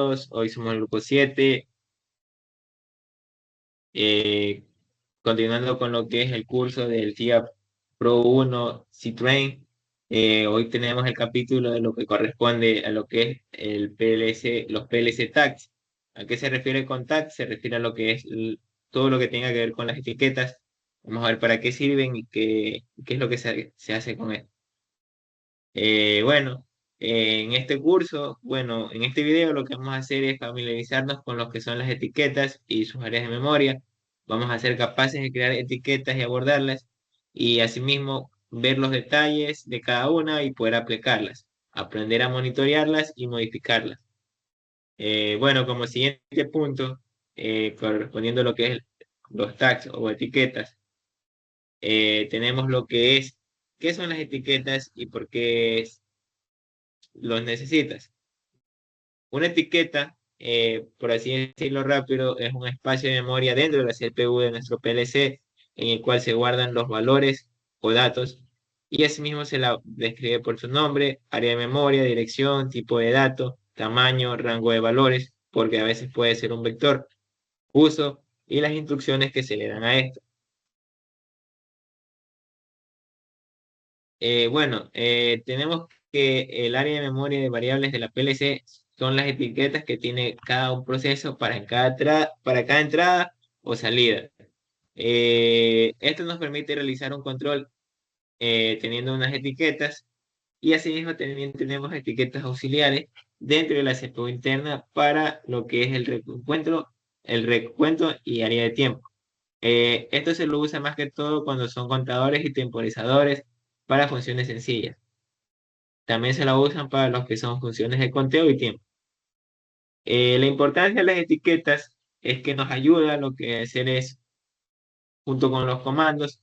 todos, hoy somos el grupo 7. eh, Continuando con lo que es el curso del FIA Pro 1 Citroën. Hoy tenemos el capítulo de lo que corresponde a lo que es el PLC, los PLC tags. ¿A qué se refiere con tags? Se refiere a lo que es todo lo que tenga que ver con las etiquetas. Vamos a ver para qué sirven y qué es lo que se hace con esto. Bueno, en este curso, bueno, en este video lo que vamos a hacer es familiarizarnos con lo que son las etiquetas y sus áreas de memoria. Vamos a ser capaces de crear etiquetas y abordarlas y asimismo ver los detalles de cada una y poder aplicarlas, aprender a monitorearlas y modificarlas. Bueno, como siguiente punto, correspondiendo a lo que es los tags o etiquetas, tenemos lo que es, ¿qué son las etiquetas y por qué los necesitas? Una etiqueta, por así decirlo rápido, es un espacio de memoria dentro de la CPU de nuestro PLC en el cual se guardan los valores o datos y asimismo se la describe por su nombre, área de memoria, dirección, tipo de dato, tamaño, rango de valores, porque a veces puede ser un vector, uso y las instrucciones que se le dan a esto. Bueno, tenemos que el área de memoria de variables de la PLC son las etiquetas que tiene cada un proceso para cada entrada o salida. Esto nos permite realizar un control teniendo unas etiquetas y asimismo también tenemos etiquetas auxiliares dentro de la CPU interna para lo que es el recuento y área de tiempo. Esto se lo usa más que todo cuando son contadores y temporizadores para funciones sencillas. También se la usan para los que son funciones de conteo y tiempo. La importancia de las etiquetas es que nos ayuda a lo que hacer es, junto con los comandos,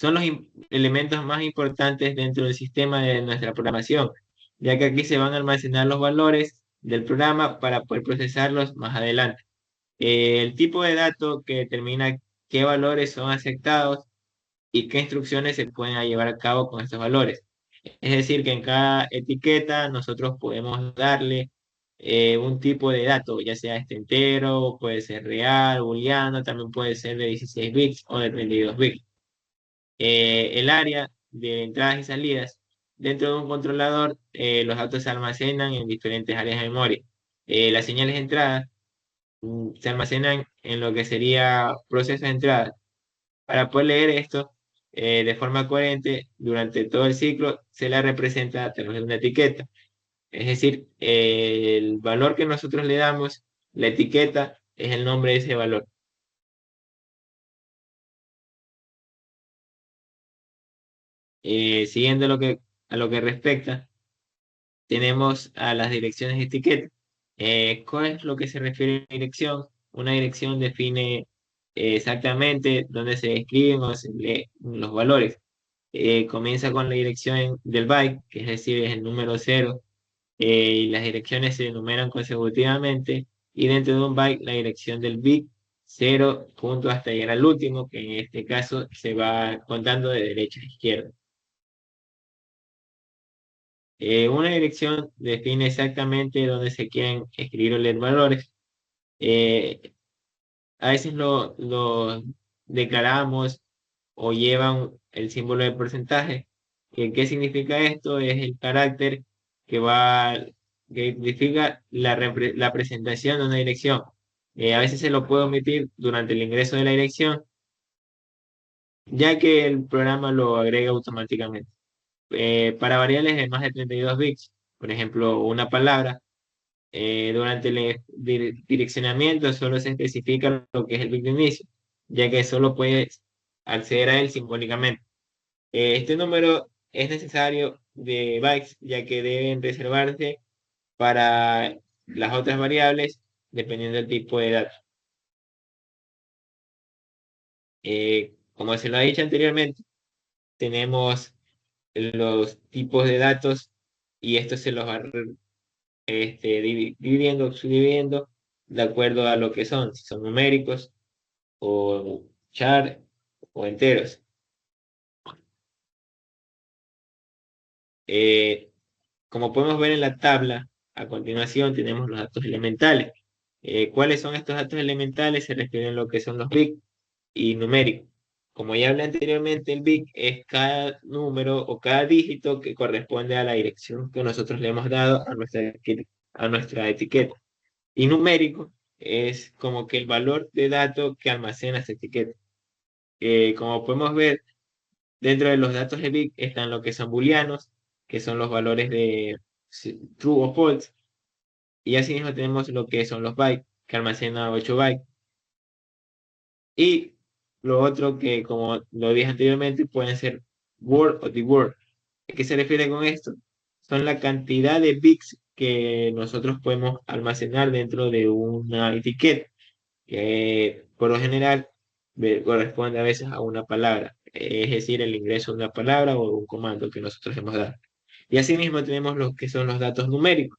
son los elementos más importantes dentro del sistema de nuestra programación, ya que aquí se van a almacenar los valores del programa para poder procesarlos más adelante. El tipo de dato que determina qué valores son aceptados y qué instrucciones se pueden llevar a cabo con estos valores. Es decir, que en cada etiqueta nosotros podemos darle un tipo de dato, ya sea este entero, puede ser real, booleano, también puede ser de 16 bits o de 32 bits. El área de entradas y salidas. Dentro de un controlador, los datos se almacenan en diferentes áreas de memoria. Las señales de entrada se almacenan en lo que sería proceso de entrada. Para poder leer esto de forma coherente durante todo el ciclo, se la representa a través de una etiqueta. Es decir, el valor que nosotros le damos, la etiqueta, es el nombre de ese valor. Siguiendo a lo que respecta, tenemos a las direcciones de etiqueta. ¿Cuál es lo que se refiere a dirección? Una dirección define exactamente dónde se escriben o se leen los valores. Comienza con la dirección del byte, que es decir, es el número 0, y las direcciones se enumeran consecutivamente, y dentro de un byte la dirección del bit 0 punto hasta llegar al último, que en este caso se va contando de derecha a izquierda. Una dirección define exactamente dónde se quieren escribir o leer valores. Eh, a veces lo declaramos o llevan el símbolo de porcentaje. ¿Qué significa esto? Es el carácter que va, que identifica la presentación de una dirección. A veces se lo puede omitir durante el ingreso de la dirección, ya que el programa lo agrega automáticamente. Para variables de más de 32 bits, por ejemplo, una palabra, durante el direccionamiento solo se especifica lo que es el bit de inicio, ya que solo puedes acceder a él simbólicamente. Este número es necesario de bytes, ya que deben reservarse para las otras variables dependiendo del tipo de datos. Como se lo ha dicho anteriormente, tenemos los tipos de datos y esto se los va dividiendo, subdividiendo de acuerdo a lo que son, si son numéricos o char o enteros. Eh, Como podemos ver en la tabla, A continuación tenemos los datos elementales. ¿Cuáles son estos datos elementales? Se refieren a lo que son los bits y numéricos. Como ya hablé anteriormente, el bit es cada número o cada dígito que corresponde a la dirección que nosotros le hemos dado a nuestra etiqueta. Y numérico es como que el valor de datos que almacena esta etiqueta. Como podemos ver, dentro de los datos de bit están lo que son booleanos, que son los valores de true o false. Y asimismo tenemos lo que son los bytes, que almacenan 8 bytes. Y lo otro que, como lo dije anteriormente, pueden ser word o the word. ¿A qué se refiere con esto? Son la cantidad de bits que nosotros podemos almacenar dentro de una etiqueta, que por lo general corresponde a veces a una palabra, es decir, el ingreso de una palabra o un comando que nosotros hemos dado. Y asimismo tenemos lo que son los datos numéricos.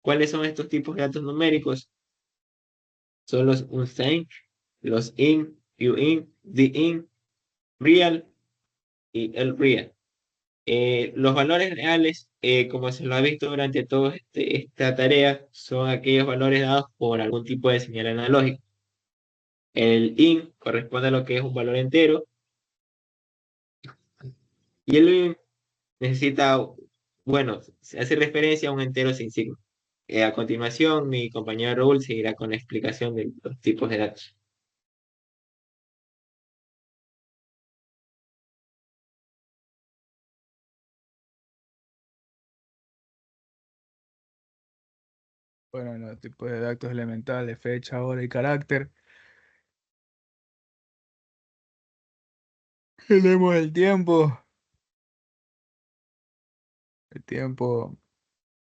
¿Cuáles son estos tipos de datos numéricos? Son los unsigned, los in, uint, the in, real y el real. Los valores reales, como se lo ha visto durante toda esta tarea, son aquellos valores dados por algún tipo de señal analógica. El in corresponde a lo que es un valor entero y el uint necesita, bueno, se hace referencia a un entero sin signo. A continuación, mi compañero Raúl seguirá con la explicación de los tipos de datos. Bueno, en los tipos de datos elementales, fecha, hora y carácter, tenemos el tiempo,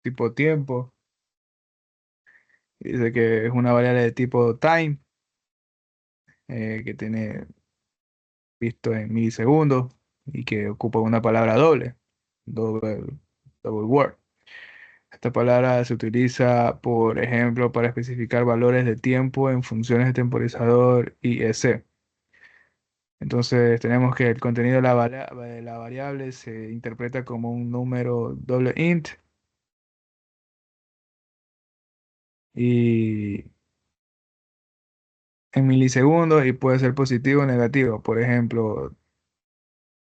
tipo tiempo, dice que es una variable de tipo time, que tiene visto en milisegundos y que ocupa una palabra doble, double, double word. Esta palabra se utiliza, por ejemplo, para especificar valores de tiempo en funciones de temporizador y EC. Entonces tenemos que el contenido de la variable se interpreta como un número doble int y en milisegundos y puede ser positivo o negativo. Por ejemplo,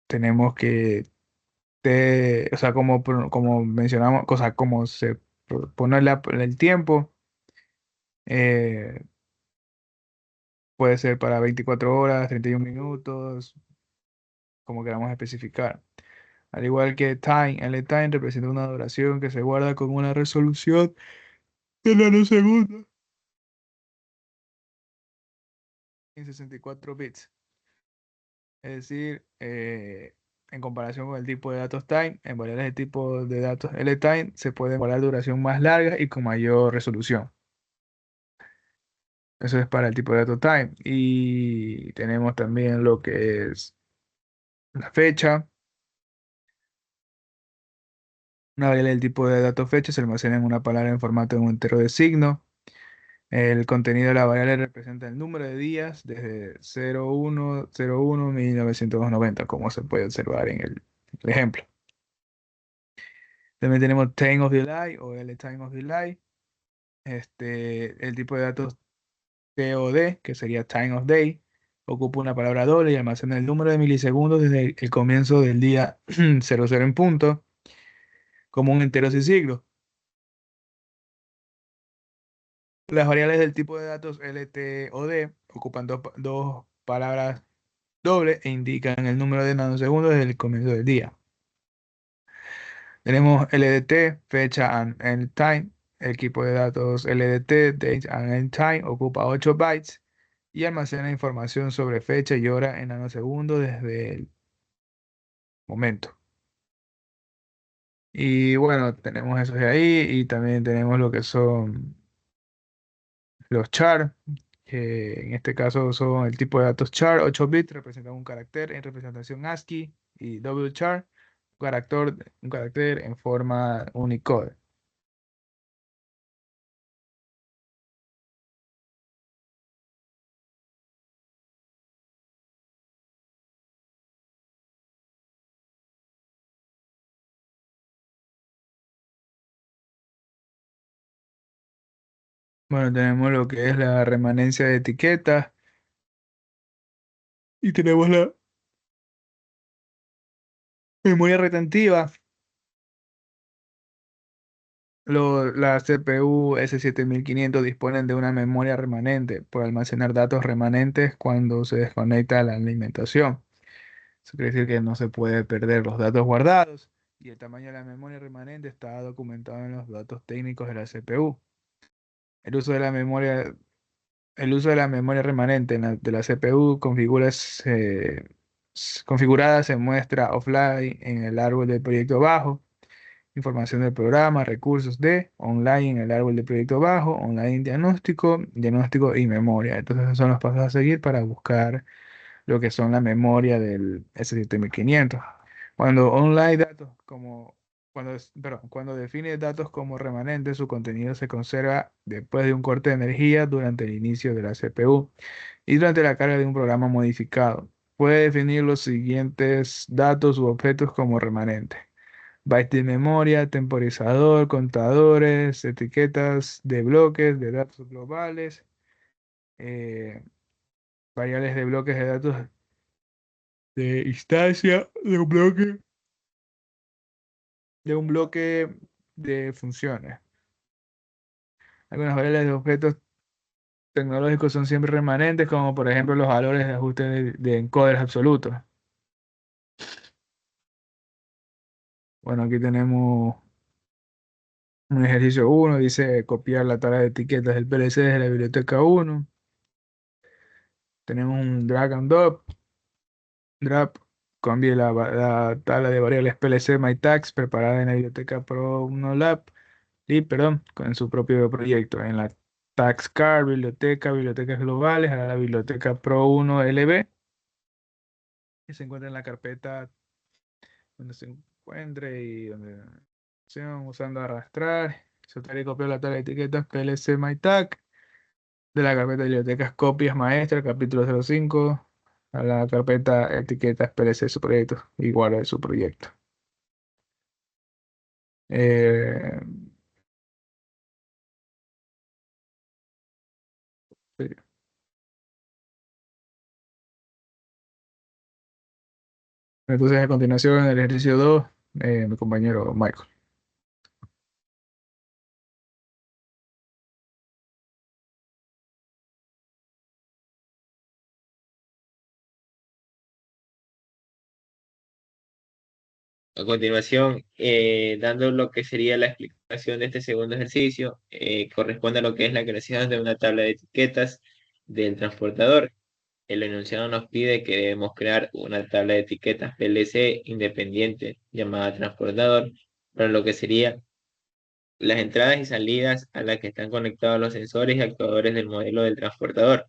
tenemos que o sea, como mencionamos, cosa como se pone el tiempo, eh, puede ser para 24 horas, 31 minutos, como queramos especificar. Al igual que time, el time representa una duración que se guarda con una resolución de nanosegundos en 64 bits. Es decir, en comparación con el tipo de datos time, en variables de tipo de datos LTime se puede guardar duración más larga y con mayor resolución. Eso es para el tipo de dato time. Y tenemos también lo que es la fecha. Una variable del tipo de dato fecha se almacena en una palabra en formato de un entero de signo. El contenido de la variable representa el número de días desde 0101-1990, como se puede observar en el ejemplo. También tenemos time of delay o el time of delay. El tipo de datos TOD, que sería time of day, ocupa una palabra doble y almacena el número de milisegundos desde el comienzo del día 00 en punto, como un entero sin siglo. Las variables del tipo de datos LTOD ocupan dos palabras dobles e indican el número de nanosegundos desde el comienzo del día. Tenemos LDT, fecha and end time. El equipo de datos LDT, date and end time, ocupa 8 bytes y almacena información sobre fecha y hora en nanosegundos desde el momento. Y bueno, tenemos eso de ahí y también tenemos lo que son los char, que en este caso son el tipo de datos char, 8 bits, representan un carácter en representación ASCII y double char, un carácter en forma Unicode. Bueno, tenemos lo que es la remanencia de etiquetas y tenemos la memoria retentiva. La CPU S7500 disponen de una memoria remanente por almacenar datos remanentes cuando se desconecta la alimentación. Eso quiere decir que no se puede perder los datos guardados y el tamaño de la memoria remanente está documentado en los datos técnicos de la CPU. El uso de la memoria, el uso de la memoria remanente de la CPU configurada se muestra offline en el árbol del proyecto bajo. Información del programa, recursos de, online en el árbol de proyecto bajo, online diagnóstico, diagnóstico y memoria. Entonces esos son los pasos a seguir para buscar lo que son la memoria del S7500. Cuando online datos como, perdón, cuando define datos como remanentes, su contenido se conserva después de un corte de energía durante el inicio de la CPU y durante la carga de un programa modificado. Puede definir los siguientes datos u objetos como remanentes: bytes de memoria, temporizador, contadores, etiquetas de bloques de datos globales, eh, variables de bloques de datos de instancia de un bloque de funciones. Algunas variables de objetos tecnológicos son siempre remanentes, como por ejemplo los valores de ajuste de encoders absolutos. Bueno, aquí tenemos un ejercicio 1, dice copiar la tabla de etiquetas del PLC desde la biblioteca 1. Tenemos un drag and drop, cambie la tabla de variables PLC MyTags preparada en la biblioteca Pro 1 Lab y, perdón, con su propio proyecto. En la TagsCar, bibliotecas globales, a la biblioteca Pro 1 LB, que se encuentra en la carpeta donde se encuentre y donde usando arrastrar. Soltar y copiar la tabla de etiquetas PLC MyTag de la carpeta de bibliotecas copias maestra, capítulo 05, a la carpeta etiquetas PLC de su proyecto, igual a de su proyecto. Eh, sí. Entonces, a continuación, el ejercicio 2, mi compañero Michael. A continuación, dando lo que sería la explicación de este segundo ejercicio, corresponde a lo que es la creación de una tabla de etiquetas del transportador. El enunciado nos pide que debemos crear una tabla de etiquetas PLC independiente llamada transportador para lo que sería las entradas y salidas a las que están conectados los sensores y actuadores del modelo del transportador.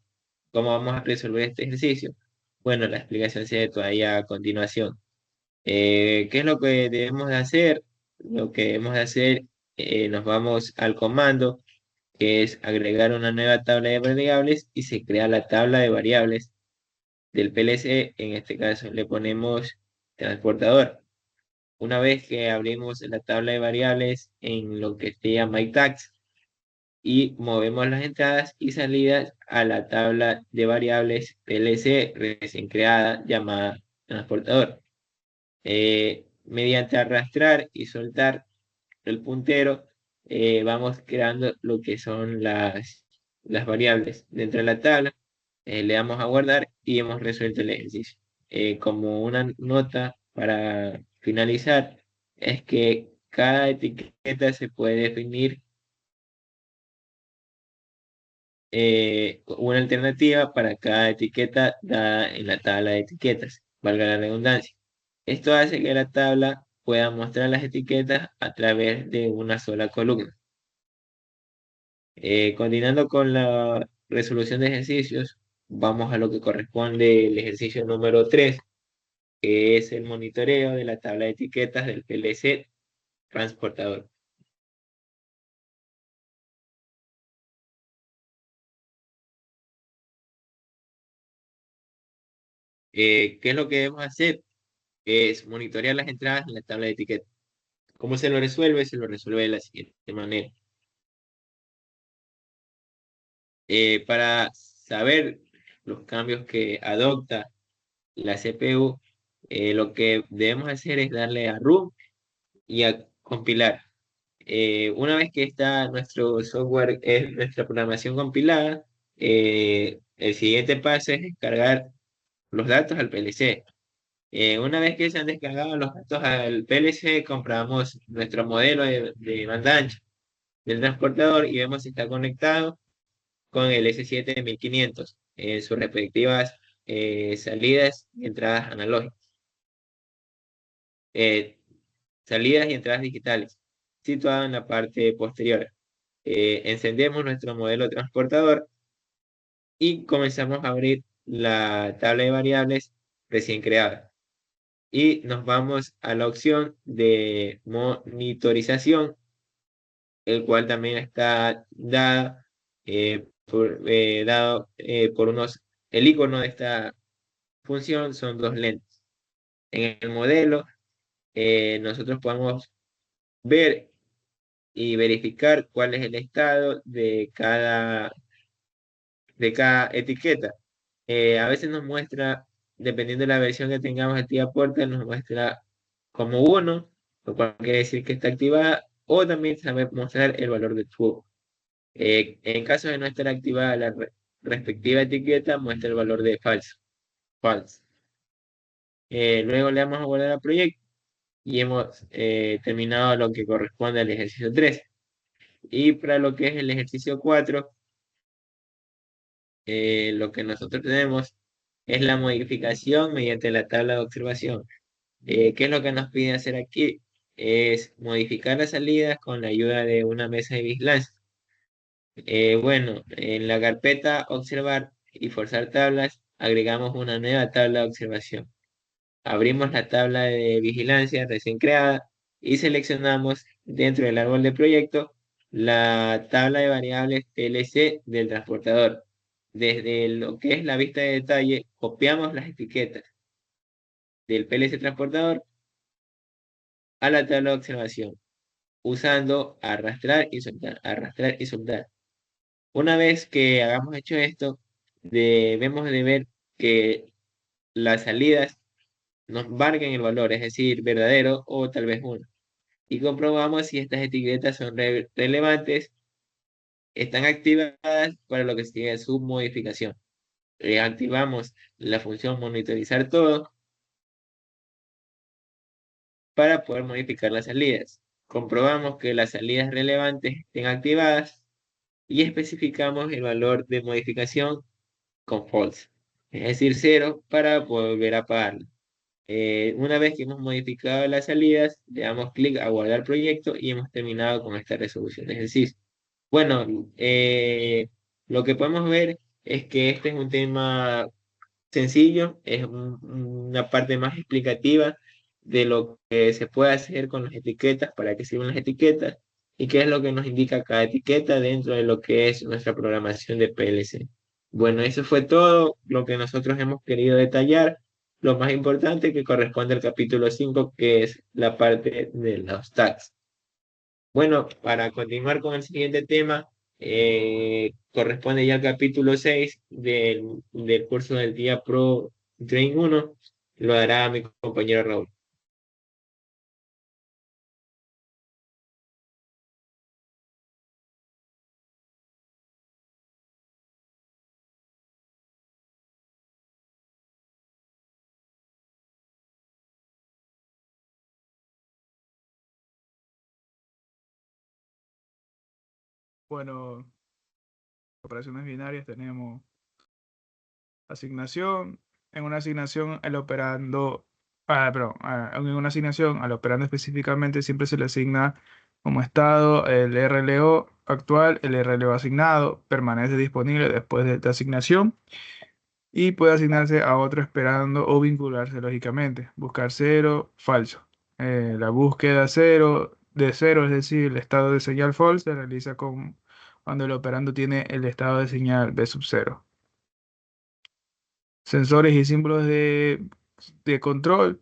¿Cómo vamos a resolver este ejercicio? Bueno, la explicación sigue todavía a continuación. ¿Qué es lo que debemos de hacer? Lo que debemos de hacer, nos vamos al comando, que es agregar una nueva tabla de variables y se crea la tabla de variables del PLC. En este caso le ponemos transportador. Una vez que abrimos la tabla de variables en lo que se llama MyTags y movemos las entradas y salidas a la tabla de variables PLC recién creada llamada transportador. Mediante arrastrar y soltar el puntero, vamos creando lo que son las variables dentro de la tabla. Le damos a guardar y hemos resuelto el ejercicio. Como una nota para finalizar, es que cada etiqueta se puede definir una alternativa para cada etiqueta dada en la tabla de etiquetas, valga la redundancia. Esto hace que la tabla pueda mostrar las etiquetas a través de una sola columna. Continuando con la resolución de ejercicios, vamos a lo que corresponde el ejercicio número 3, que es el monitoreo de la tabla de etiquetas del PLC transportador. ¿Qué es lo que debemos hacer? Es monitorear las entradas en la tabla de etiquetas. ¿Cómo se lo resuelve? Se lo resuelve de la siguiente manera. Para saber los cambios que adopta la CPU, lo que debemos hacer es darle a root y a compilar. Una vez que está nuestro software, nuestra programación compilada, el siguiente paso es descargar los datos al PLC. Una vez que se han descargado los datos al PLC, comprobamos nuestro modelo de banda ancha del transportador y vemos si está conectado con el S7 1500 en sus respectivas salidas y entradas analógicas, eh, salidas y entradas digitales, situado en la parte posterior. Encendemos nuestro modelo transportador y comenzamos a abrir la tabla de variables recién creada. Y nos vamos a la opción de monitorización, el cual también está dado por el icono de esta función son dos lentes. En el modelo, nosotros podemos ver y verificar cuál es el estado de cada etiqueta. A veces nos muestra, dependiendo de la versión que tengamos activa Portal, nos muestra como uno, lo cual quiere decir que está activada, o también sabe mostrar el valor de true. En caso de no estar activada la respectiva etiqueta, muestra el valor de falso. False. Luego le damos a guardar al proyecto y hemos terminado lo que corresponde al ejercicio 3. Y para lo que es el ejercicio 4, lo que nosotros tenemos es la modificación mediante la tabla de observación. ¿Qué es lo que nos pide hacer aquí? Es modificar las salidas con la ayuda de una mesa de vigilancia. Bueno, en la carpeta observar y forzar tablas, agregamos una nueva tabla de observación. Abrimos la tabla de vigilancia recién creada y seleccionamos dentro del árbol de proyecto la tabla de variables TLC del transportador. Desde lo que es la vista de detalle, copiamos las etiquetas del PLC transportador a la tabla de observación, usando arrastrar y soltar, arrastrar y soltar. Una vez que hagamos hecho esto, debemos de ver que las salidas nos marquen el valor, es decir, verdadero o tal vez uno. Y comprobamos si estas etiquetas son relevantes, están activadas para lo que sigue su modificación. Activamos la función monitorizar todo para poder modificar las salidas. Comprobamos que las salidas relevantes estén activadas y especificamos el valor de modificación con false, es decir, cero para volver a apagarlo. Una vez que hemos modificado las salidas, le damos clic a guardar proyecto y hemos terminado con esta resolución de ejercicio. Bueno, lo que podemos ver es que este es un tema sencillo, es una parte más explicativa de lo que se puede hacer con las etiquetas, para qué sirven las etiquetas y qué es lo que nos indica cada etiqueta dentro de lo que es nuestra programación de PLC. Bueno, eso fue todo lo que nosotros hemos querido detallar. Lo más importante que corresponde al capítulo 5, que es la parte de los tags. Bueno, para continuar con el siguiente tema, corresponde ya al capítulo 6 del curso del día Pro Train 1. Lo hará mi compañero Raúl. Bueno, operaciones binarias tenemos asignación. En una asignación, el operando, perdón, en una asignación, al operando específicamente, siempre se le asigna como estado el RLO actual, el RLO asignado, permanece disponible después de esta asignación y puede asignarse a otro esperando o vincularse lógicamente. Buscar cero, falso. La búsqueda cero de cero, es decir, el estado de señal false, se realiza cuando el operando tiene el estado de señal B sub cero. Sensores y símbolos de control.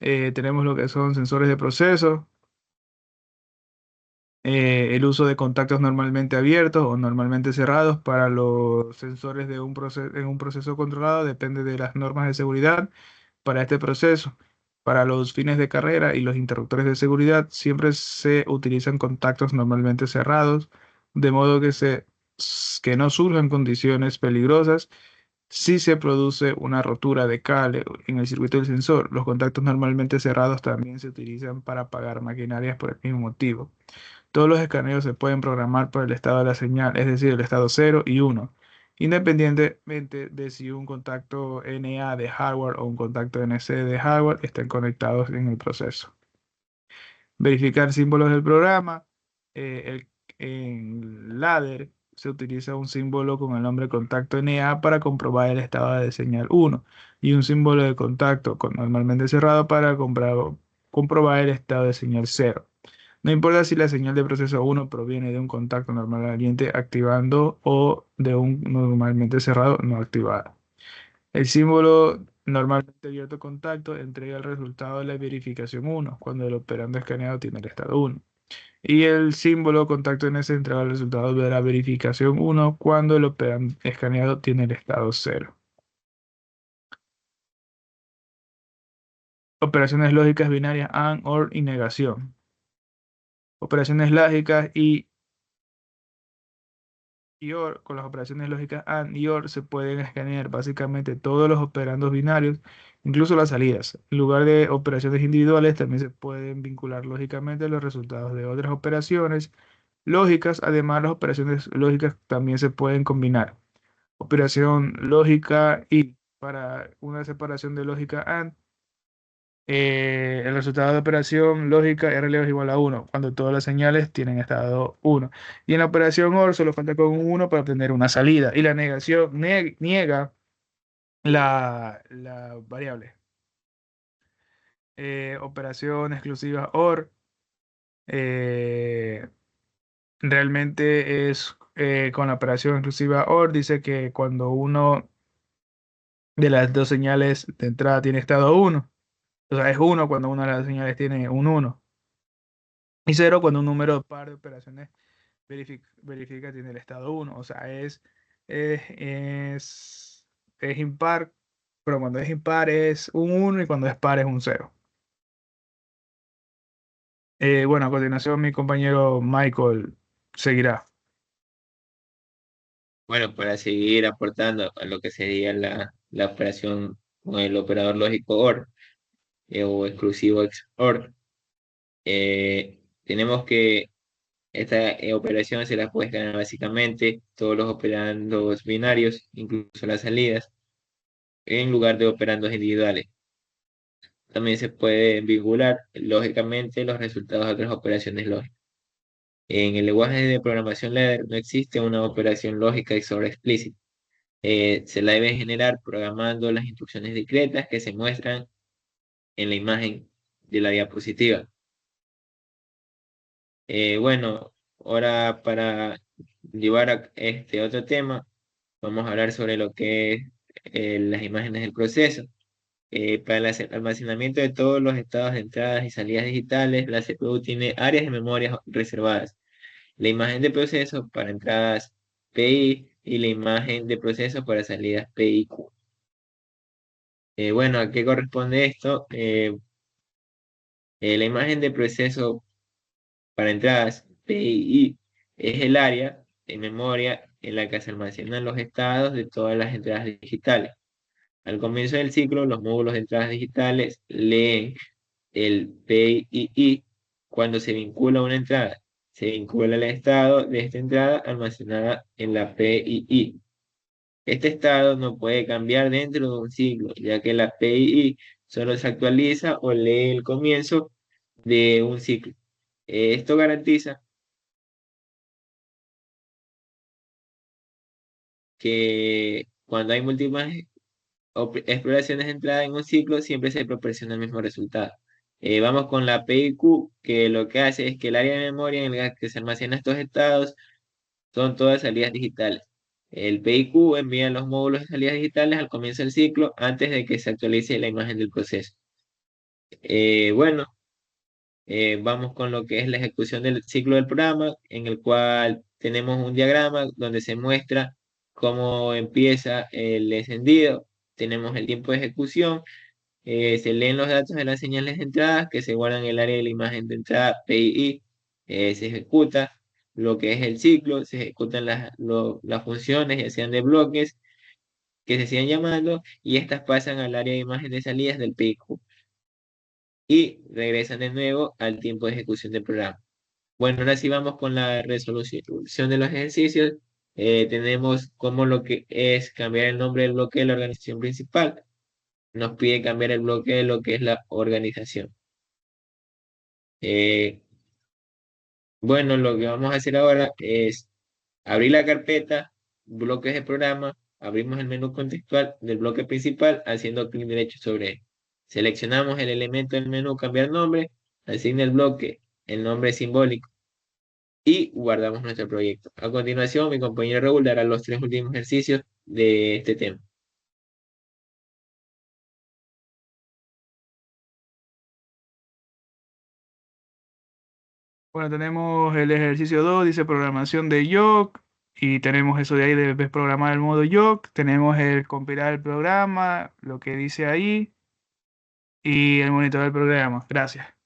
Tenemos lo que son sensores de proceso. el uso de contactos normalmente abiertos o normalmente cerrados para los sensores de en un proceso controlado depende de las normas de seguridad para este proceso. Para los fines de carrera y los interruptores de seguridad siempre se utilizan contactos normalmente cerrados, de modo que no surjan condiciones peligrosas si se produce una rotura de cable en el circuito del sensor. Los contactos normalmente cerrados también se utilizan para apagar maquinarias por el mismo motivo. Todos los escaneos se pueden programar por el estado de la señal, es decir, el estado 0 y 1, independientemente de si un contacto NA de hardware o un contacto NC de hardware estén conectados en el proceso. Verificar símbolos del programa. En ladder se utiliza un símbolo con el nombre contacto NA para comprobar el estado de señal 1 y un símbolo de contacto normalmente cerrado para comprobar el estado de señal 0. No importa si la señal de proceso 1 proviene de un contacto normal caliente activando o de un normalmente cerrado no activado. El símbolo normalmente abierto contacto entrega el resultado de la verificación 1 cuando el operando escaneado tiene el estado 1. Y el símbolo contacto NS entrega el resultado de la verificación 1 cuando el operando escaneado tiene el estado 0. Operaciones lógicas binarias AND, OR y negación. Operaciones lógicas y OR, con las operaciones lógicas AND y OR se pueden escanear básicamente todos los operandos binarios, incluso las salidas. En lugar de operaciones individuales, también se pueden vincular lógicamente los resultados de otras operaciones lógicas. Además, las operaciones lógicas también se pueden combinar. Operación lógica y para una separación de lógica AND, el resultado de operación lógica RL es igual a 1 cuando todas las señales tienen estado 1. Y en la operación OR solo falta con un 1 para obtener una salida. Y la negación niega la variable. Operación exclusiva OR eh, realmente es con la operación exclusiva OR, dice que cuando uno de las dos señales de entrada tiene estado 1, o sea, es 1 cuando una de las señales tiene un 1. Y 0 cuando un número par de operaciones verifica tiene el estado 1. O sea, es, es, es impar, pero cuando es impar es un 1 y cuando es par es un 0. Bueno, a continuación mi compañero Michael seguirá. Bueno, para seguir aportando a lo que sería la operación con el operador lógico OR o exclusivo XOR, tenemos que esta operación se la puede ganar básicamente todos los operandos binarios, incluso las salidas, en lugar de operandos individuales. También se pueden vincular lógicamente los resultados de otras operaciones lógicas. En el lenguaje de programación ladder no existe una operación lógica XOR explícita. Se la debe generar programando las instrucciones discretas que se muestran en la imagen de la diapositiva. Bueno, ahora para llevar a este otro tema, vamos a hablar sobre lo que es las imágenes del proceso. Para el almacenamiento de todos los estados de entradas y salidas digitales, la CPU tiene áreas de memoria reservadas. La imagen de proceso para entradas PI y la imagen de proceso para salidas PIQ. Bueno, ¿a qué corresponde esto? La imagen de proceso para entradas PII es el área de memoria en la que se almacenan los estados de todas las entradas digitales. Al comienzo del ciclo, los módulos de entradas digitales leen el PII cuando se vincula una entrada. Se vincula el estado de esta entrada almacenada en la PII. Este estado no puede cambiar dentro de un ciclo, ya que la PII solo se actualiza o lee el comienzo de un ciclo. Esto garantiza que cuando hay múltiples exploraciones de entrada en un ciclo, siempre se proporciona el mismo resultado. Vamos con la PIQ, que lo que hace es que el área de memoria en la que se almacenan estos estados son todas salidas digitales. El PIQ envía los módulos de salidas digitales al comienzo del ciclo antes de que se actualice la imagen del proceso. Bueno, Vamos con lo que es la ejecución del ciclo del programa, en el cual tenemos un diagrama donde se muestra cómo empieza el encendido, tenemos el tiempo de ejecución, se leen los datos de las señales de entrada que se guardan en el área de la imagen de entrada PII, se ejecuta lo que es el ciclo, se ejecutan las funciones, ya sean de bloques, que se sigan llamando, y estas pasan al área de imagen de salidas del PIQ y regresan de nuevo al tiempo de ejecución del programa. Bueno, ahora sí vamos con la resolución de los ejercicios. Tenemos como lo que es cambiar el nombre del bloque de la organización principal. Nos pide cambiar el bloque de lo que es la organización. Eh, bueno, lo que vamos a hacer ahora es abrir la carpeta, bloques de programa, abrimos el menú contextual del bloque principal haciendo clic derecho sobre él. Seleccionamos el elemento del menú cambiar nombre, asigna el bloque el nombre simbólico y guardamos nuestro proyecto. A continuación, mi compañero Raúl dará los tres últimos ejercicios de este tema. Bueno, tenemos el ejercicio 2 dice programación de Yoc, y tenemos eso de ahí de desprogramar el modo Yoc, tenemos el compilar el programa, lo que dice ahí, y el monitorear el programa. Gracias.